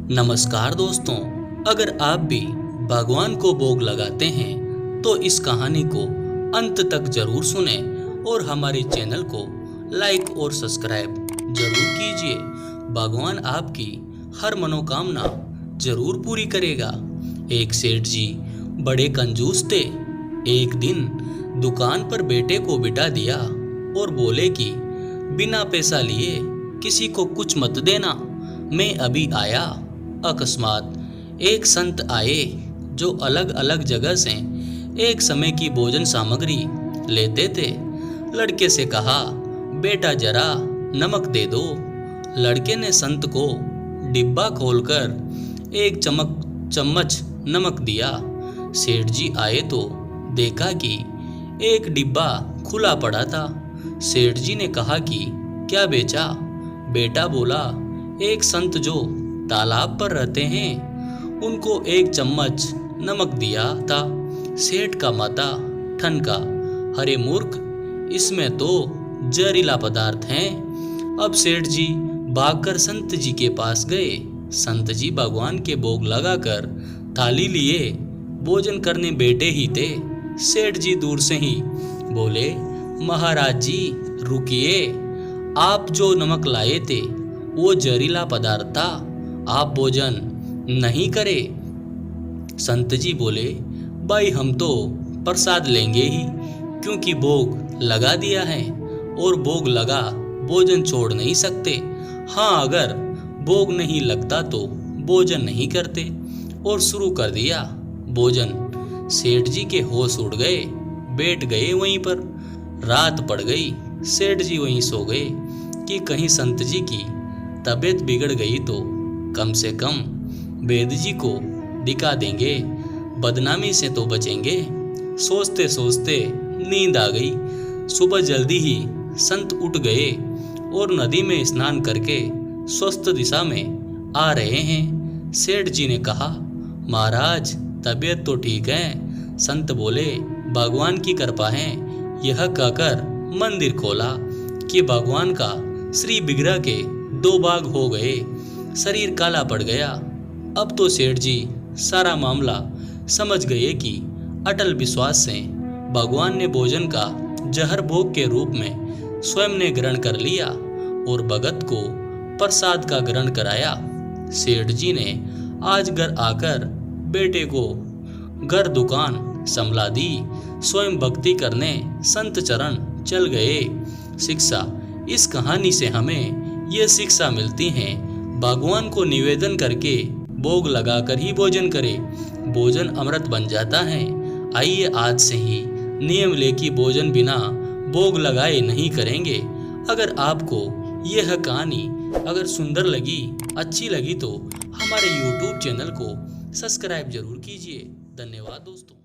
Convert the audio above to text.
नमस्कार दोस्तों, अगर आप भी भगवान को भोग लगाते हैं तो इस कहानी को अंत तक जरूर सुने और हमारे चैनल को लाइक और सब्सक्राइब जरूर कीजिए। भगवान आपकी हर मनोकामना जरूर पूरी करेगा। एक सेठ जी बड़े कंजूस थे। एक दिन दुकान पर बेटे को बिठा दिया और बोले कि बिना पैसा लिए किसी को कुछ मत देना, मैं अभी आया। अकस्मात एक संत आए जो अलग अलग जगह से एक समय की भोजन सामग्री लेते थे। लड़के से कहा, बेटा जरा नमक दे दो। लड़के ने संत को डिब्बा खोलकर एक चम्मच नमक दिया। सेठ जी आए तो देखा कि एक डिब्बा खुला पड़ा था। सेठ जी ने कहा कि क्या बेचा? बेटा बोला, एक संत जो तालाब पर रहते हैं उनको एक चम्मच नमक दिया था। सेठ का माथा ठनका, अरे मूर्ख, इसमें तो जहरीला पदार्थ है। अब सेठ जी भागकर संत जी के पास गए। संत जी भगवान के भोग लगाकर थाली लिए भोजन करने बैठे ही थे। सेठ जी दूर से ही बोले, महाराज जी रुकिए, आप जो नमक लाए थे वो जहरीला पदार्थ था, आप भोजन नहीं करे। संत जी बोले, भाई हम तो प्रसाद लेंगे ही, क्योंकि भोग लगा दिया है और भोग लगा भोजन छोड़ नहीं सकते। हाँ, अगर भोग नहीं लगता तो भोजन नहीं करते। और शुरू कर दिया भोजन। सेठ जी के होश उड़ गए, बैठ गए वहीं पर। रात पड़ गई, सेठ जी वहीं सो गए कि कहीं संत जी की तबीयत बिगड़ गई तो कम से कम वेद जी को दिखा देंगे, बदनामी से तो बचेंगे। सोचते सोचते नींद आ गई। सुबह जल्दी ही संत उठ गए और नदी में स्नान करके स्वस्थ दिशा में आ रहे हैं। सेठ जी ने कहा, महाराज तबीयत तो ठीक है। संत बोले, भगवान की कृपा है। यह कहकर मंदिर खोला कि भगवान का श्री विग्रह के 2 भाग हो गए, शरीर काला पड़ गया। अब तो सेठ जी सारा मामला समझ गए कि अटल विश्वास से भगवान ने भोजन का जहर भोग के रूप में स्वयं ने ग्रहण कर लिया और भगत को प्रसाद का ग्रहण कराया। सेठ जी ने आज घर आकर बेटे को घर दुकान संभला दी। स्वयं भक्ति करने संत चरण चल गए। शिक्षा, इस कहानी से हमें ये शिक्षा मिलती है, भगवान को निवेदन करके भोग लगाकर ही भोजन करें, भोजन अमृत बन जाता है। आइए आज से ही नियम ले कि भोजन बिना भोग लगाए नहीं करेंगे। अगर आपको यह कहानी अगर सुंदर लगी, अच्छी लगी तो हमारे YouTube चैनल को सब्सक्राइब जरूर कीजिए। धन्यवाद दोस्तों।